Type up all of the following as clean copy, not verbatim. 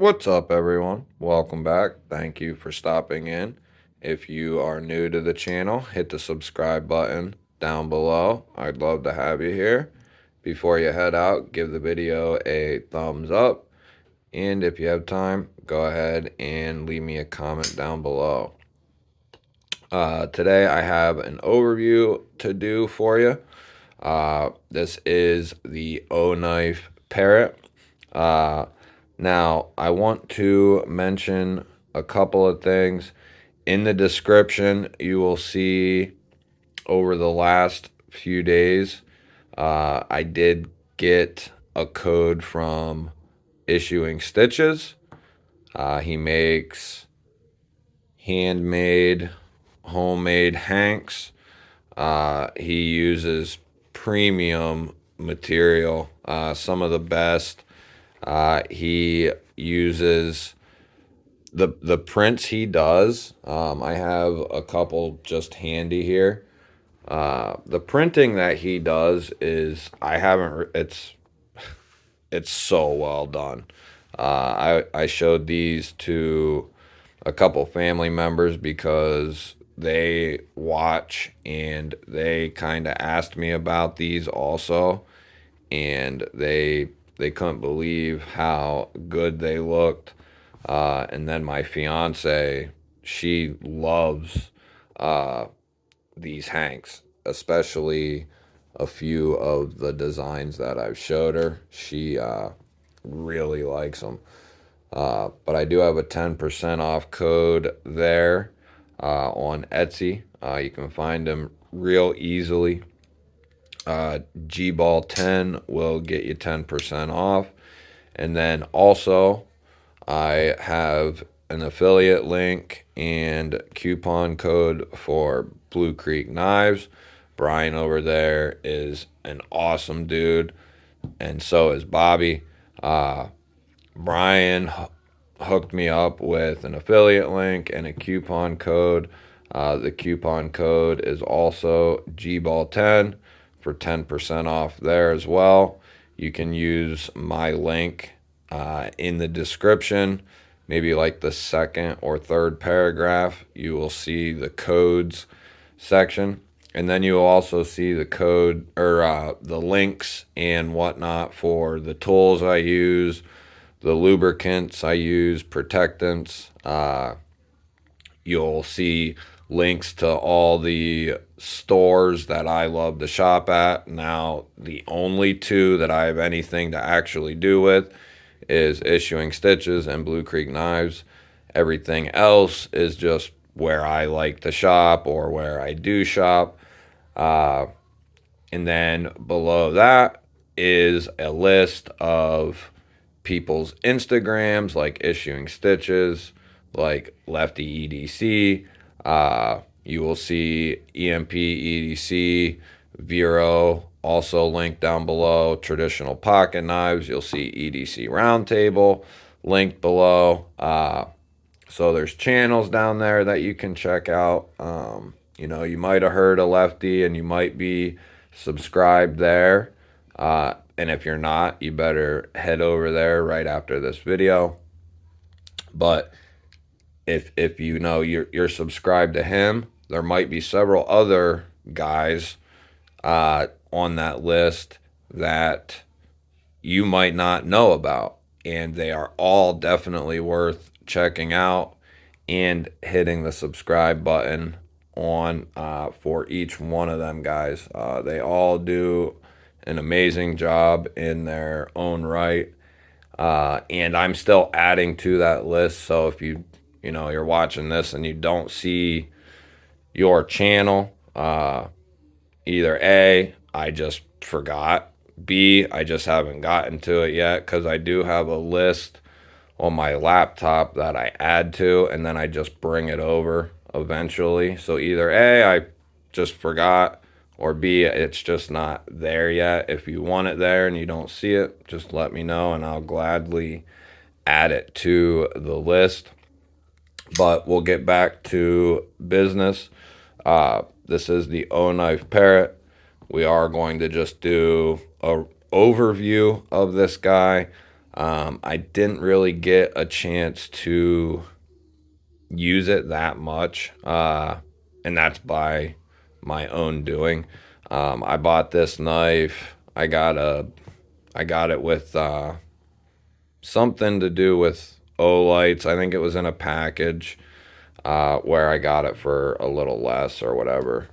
What's up, everyone? Welcome back. Thank you for stopping in. If you are new to the channel, hit the subscribe button down below. I'd love to have you here. Before you head out, give the video a thumbs up. And if you have time, go ahead and leave me a comment down below. Today, I have an overview to do for you. This is the OKnife Parrot. Now, I want to mention a couple of things. In the description, you will see over the last few days, I did get a code from Issuing Stitches. He makes handmade, homemade hanks. He uses premium material, some of the best. He uses the prints he does. I have a couple just handy here. The printing that he does is it's so well done. I showed these to a couple family members because they watch and they kind of asked me about these also, and they couldn't believe how good they looked. And then my fiance, she loves these hanks, especially a few of the designs that I've showed her. She really likes them. But I do have a 10% off code there on Etsy. You can find them real easily. G-Ball 10 will get you 10% off. And then also, I have an affiliate link and coupon code for Blue Creek Knives. Brian over there is an awesome dude, and so is Bobby. Brian hooked me up with an affiliate link and a coupon code. The coupon code is also GBall10 for 10% off there as well. You can use my link in the description, maybe like the second or third paragraph. You will see the codes section, and then you will also see the code or the links and whatnot for the tools I use, the lubricants I use, protectants. You'll see links to all the stores that I love to shop at. Now, the only two that I have anything to actually do with is Issuing Stitches and Blue Creek Knives. Everything else is just where I like to shop or where I do shop. And then below that is a list of people's Instagrams, like Issuing Stitches, like Lefty EDC. You will see EMP EDC, Vero, also linked down below. Traditional pocket knives, you'll see EDC Roundtable linked below. So there's channels down there that you can check out. You might have heard of Lefty and you might be subscribed there. And if you're not, you better head over there right after this video. But if you know you're subscribed to him, there might be several other guys on that list that you might not know about, and they are all definitely worth checking out and hitting the subscribe button on for each one of them guys. They all do an amazing job in their own right, and I'm still adding to that list. So if you're watching this and you don't see your channel, either A, I just forgot, B, I just haven't gotten to it yet, because I do have a list on my laptop that I add to, and then I just bring it over eventually. So either A, I just forgot, or B, it's just not there yet. If you want it there and you don't see it, just let me know and I'll gladly add it to the list. But we'll get back to business. This is the OKnife Parrot. We are going to just do a overview of this guy. I didn't really get a chance to use it that much, and that's by my own doing. I bought this knife. I got it with something to do with Olights. I think it was in a package where I got it for a little less or whatever.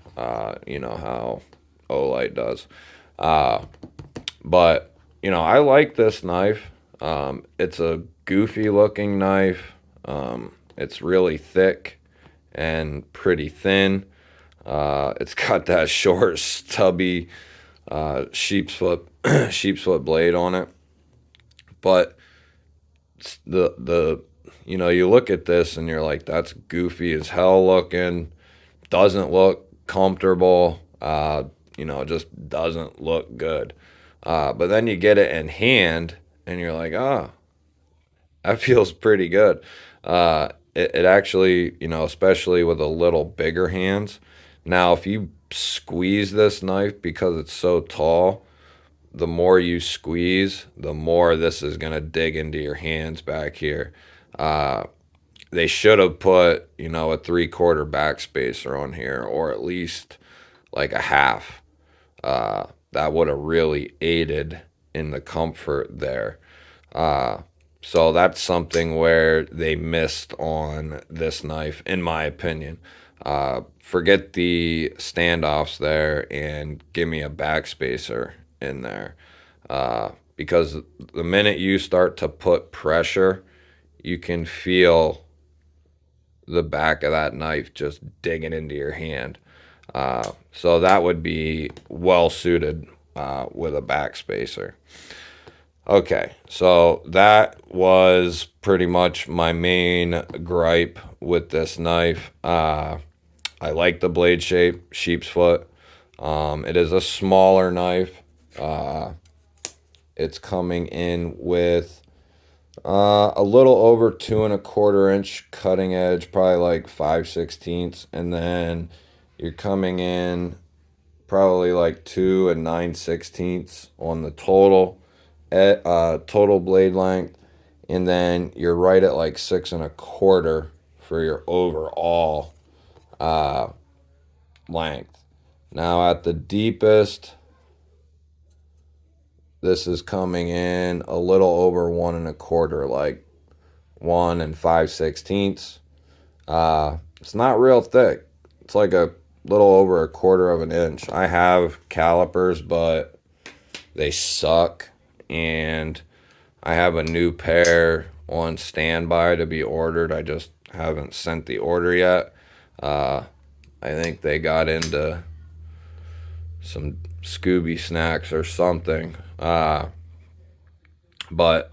You know how Olight does. But I like this knife. It's a goofy looking knife. It's really thick and pretty thin. It's got that short, stubby sheepsfoot sheepsfoot blade on it. But the you look at this and you're like, that's goofy as hell looking. Doesn't look comfortable. Just doesn't look good. But then you get it in hand and you're like, that feels pretty good. It actually, especially with a little bigger hands. Now, if you squeeze this knife because it's so tall, the more you squeeze, the more this is going to dig into your hands back here. They should have put, a 3/4 backspacer on here, or at least like a half. That would have really aided in the comfort there. So that's something where they missed on this knife, in my opinion. Forget the standoffs there and give me a backspacer in there. Because the minute you start to put pressure, you can feel the back of that knife just digging into your hand. So that would be well suited with a backspacer. Okay, so that was pretty much my main gripe with this knife. I like the blade shape, sheepsfoot. It is a smaller knife. It's coming in with a little over 2¼ inch cutting edge, probably like 5/16, and then you're coming in probably like 2 9/16 on the total blade length, and then you're right at like 6¼ for your overall length. Now at the deepest, this is coming in a little over 1¼ like 1 5/16. It's not real thick. It's like a little over 1/4 inch. I have calipers, but they suck, and I have a new pair on standby to be ordered. I just haven't sent the order yet. I think they got into some Scooby snacks or something. But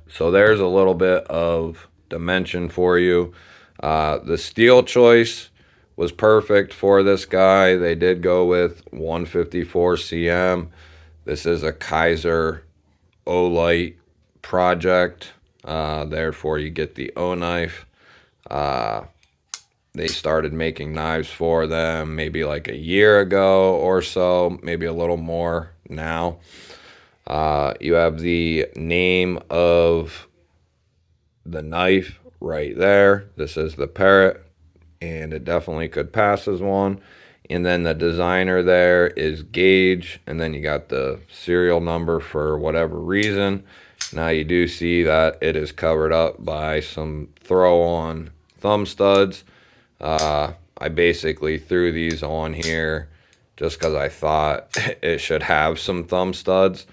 so there's a little bit of dimension for you. The steel choice was perfect for this guy. They did go with 154 cm. This is a Kizer Olight project. Therefore, you get the OKnife. They started making knives for them maybe like a year ago or so, maybe a little more now. You have the name of the knife right there. This is the Parrot, and it definitely could pass as one. And then the designer there is Gauge, and then you got the serial number for whatever reason. Now you do see that it is covered up by some throw-on thumb studs. I basically threw these on here just because I thought it should have some thumb studs.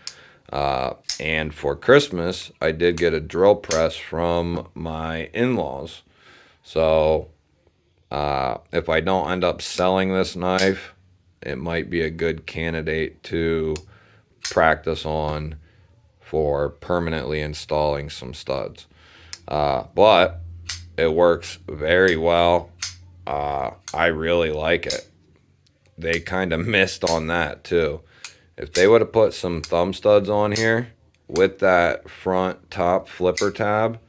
And for Christmas, I did get a drill press from my in-laws. So if I don't end up selling this knife, it might be a good candidate to practice on for permanently installing some studs. But it works very well. I really like it. They kind of missed on that too. If they would have put some thumb studs on here with that front top flipper tab,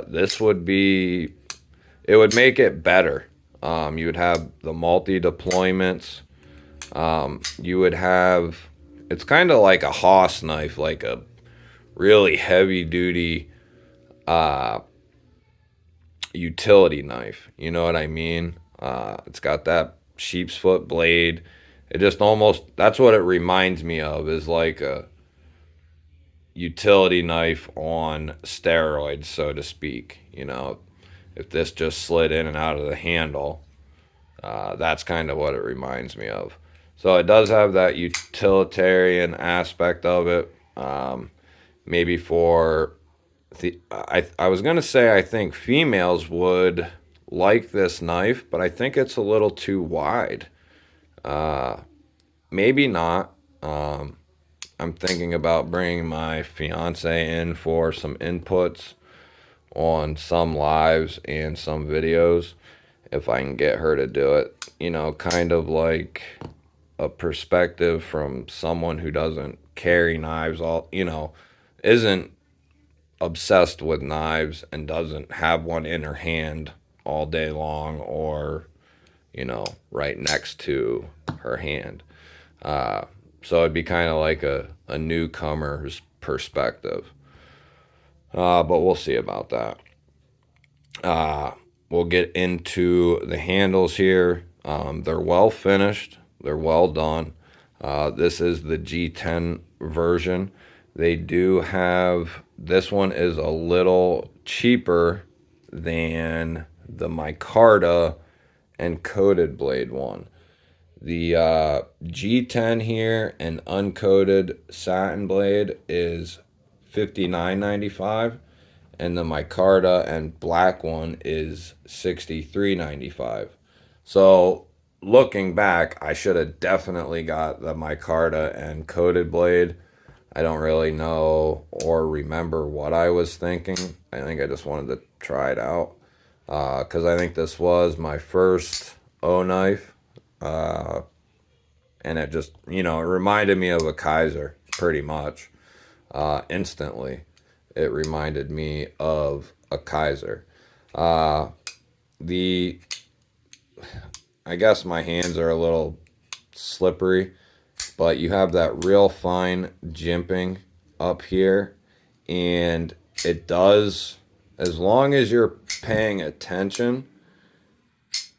this would be, it would make it better. You would have the multi-deployments. You would have, it's kind of like a Haas knife, like a really heavy duty utility knife. You know what I mean? It's got that sheepsfoot blade. It just almost, that's what it reminds me of, is like a utility knife on steroids, so to speak. You know, if this just slid in and out of the handle, that's kind of what it reminds me of. So it does have that utilitarian aspect of it. Maybe for I was gonna say I think females would like this knife, but I think it's a little too wide. Maybe not. I'm thinking about bringing my fiance in for some inputs on some lives and some videos if I can get her to do it. You know, kind of like a perspective from someone who doesn't carry knives all, you know, isn't obsessed with knives and doesn't have one in her hand all day long or, you know, right next to her hand. So it'd be kind of like a newcomer's perspective. But we'll see about that. We'll get into the handles here. They're well finished. They're well done. This is the G10 version. They do have, this one is a little cheaper than the micarta and coated blade one. The G10 here and uncoated satin blade is $59.95, and the micarta and black one is $63.95. So looking back, I should have definitely got the micarta and coated blade. I don't really know or remember what I was thinking. I think I just wanted to try it out because I think this was my first O knife, and it just, you know, it reminded me of a Kizer pretty much. Instantly, it reminded me of a Kizer. The I guess my hands are a little slippery, but you have that real fine jimping up here, and it does, as long as you're paying attention,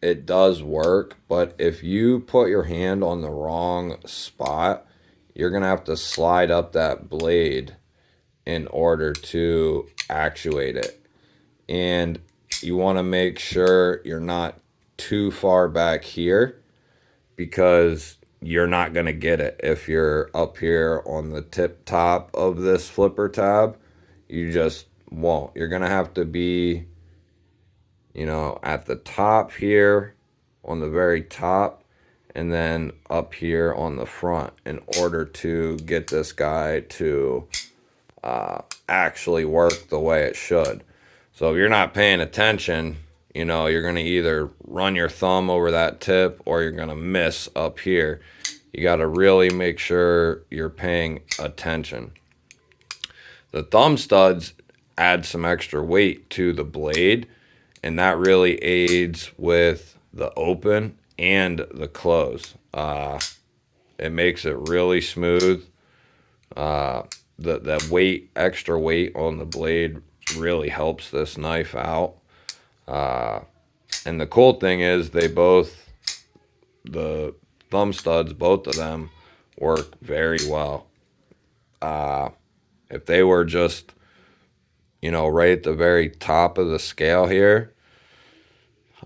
it does work. But if you put your hand on the wrong spot, you're gonna have to slide up that blade in order to actuate it, and you want to make sure you're not too far back here because you're not going to get it. If you're up here on the tip top of this flipper tab, you just won't. You're going to have to be, you know, at the top here, on the very top, and then up here on the front in order to get this guy to actually work the way it should. So if you're not paying attention, you know, you're going to either run your thumb over that tip or you're going to miss up here. You got to really make sure you're paying attention. The thumb studs add some extra weight to the blade, and that really aids with the open and the close. It makes it really smooth. The weight, extra weight on the blade really helps this knife out. And the cool thing is they both, the thumb studs, both of them work very well. If they were just, you know, right at the very top of the scale here,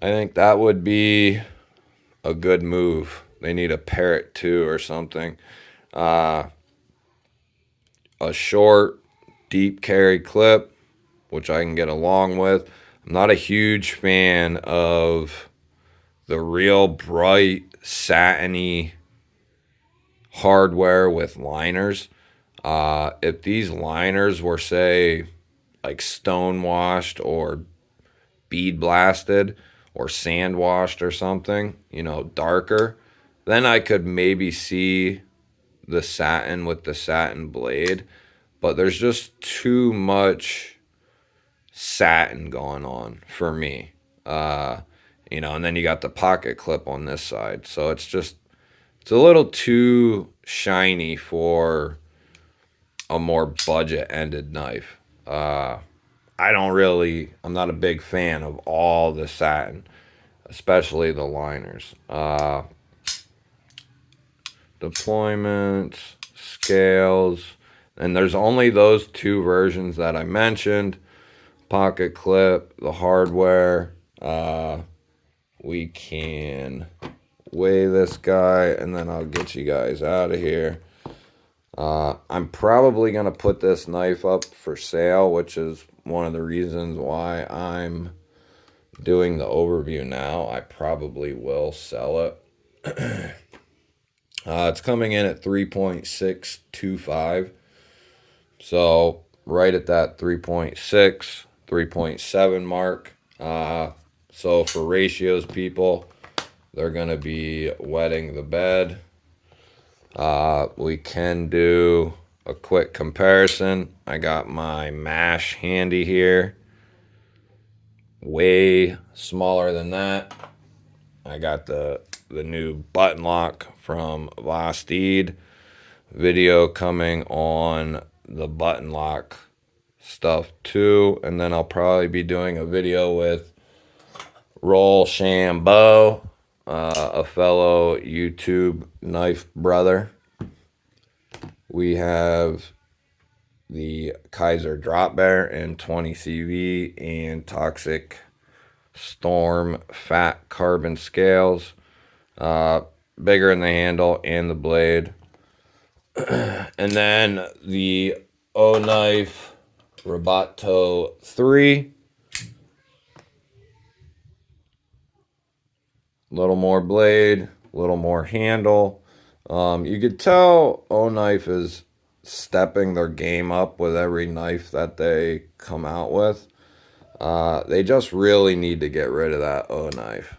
I think that would be a good move. They need a Parrot 2 or something. A short, deep carry clip, which I can get along with. I'm not a huge fan of the real bright, satiny hardware with liners. If these liners were, say, like stone washed or bead blasted or sand washed or something, you know, darker, then I could maybe see the satin with the satin blade. But there's just too much satin going on for me. You know, and then you got the pocket clip on this side. So it's just, it's a little too shiny for a more budget-ended knife. I'm not a big fan of all the satin, especially the liners. Deployments, scales, and there's only those two versions that I mentioned. Pocket clip, the hardware. We can weigh this guy, and then I'll get you guys out of here. I'm probably going to put this knife up for sale, which is one of the reasons why I'm doing the overview now. I probably will sell it. It's coming in at 3.625. So right at that 3.6, 3.7 mark. So for ratios, people, they're going to be wetting the bed. We can do a quick comparison. I got my mash handy here. Way smaller than that. I got the new button lock from Vosteed. Video coming on the button lock stuff too. And then I'll probably be doing a video with Roll Shambo, a fellow YouTube knife brother. We have the Kizer Drop Bear in 20 CV and Toxic Storm fat carbon scales. Bigger in the handle and the blade. And then the OKnife Roboto 3. Little more blade, little more handle. You could tell OKnife is stepping their game up with every knife that they come out with. They just really need to get rid of that OKnife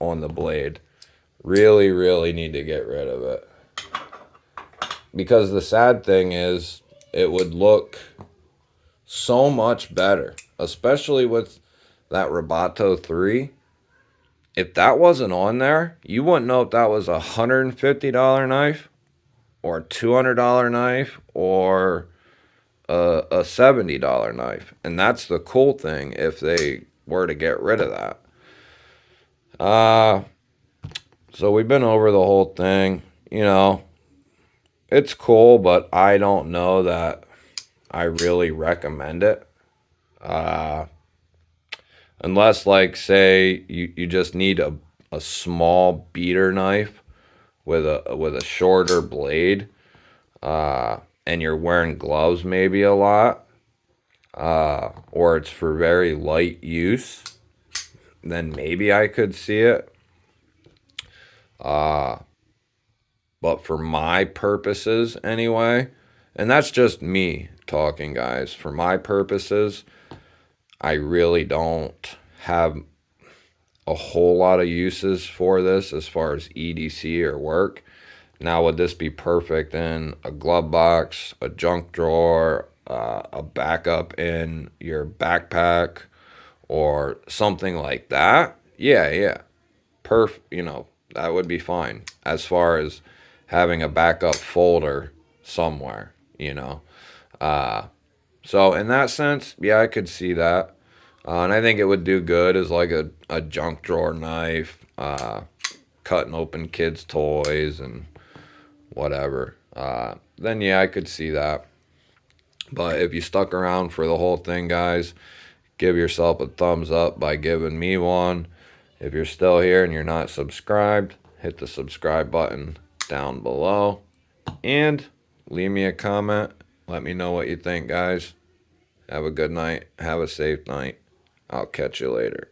on the blade. Really, really need to get rid of it. Because the sad thing is, it would look so much better, especially with that Roboto 3. If that wasn't on there, you wouldn't know if that was a $150 knife or a $200 knife or a $70 knife. And that's the cool thing if they were to get rid of that. So we've been over the whole thing. You know, it's cool, but I don't know that I really recommend it. Unless, like, say, you just need a small beater knife with a shorter blade, and you're wearing gloves maybe a lot, or it's for very light use, then maybe I could see it. But for my purposes anyway, and that's just me talking, guys, for my purposes, I really don't have a whole lot of uses for this as far as EDC or work. Now, would this be perfect in a glove box, a junk drawer, a backup in your backpack, or something like that? Yeah. You know, that would be fine as far as having a backup folder somewhere, you know. So in that sense, yeah, I could see that. And I think it would do good as like a junk drawer knife, cutting open kids' toys and whatever. Then yeah, I could see that. But if you stuck around for the whole thing, guys, give yourself a thumbs up by giving me one. If you're still here and you're not subscribed, hit the subscribe button down below. And leave me a comment. Let me know what you think, guys. Have a good night. Have a safe night. I'll catch you later.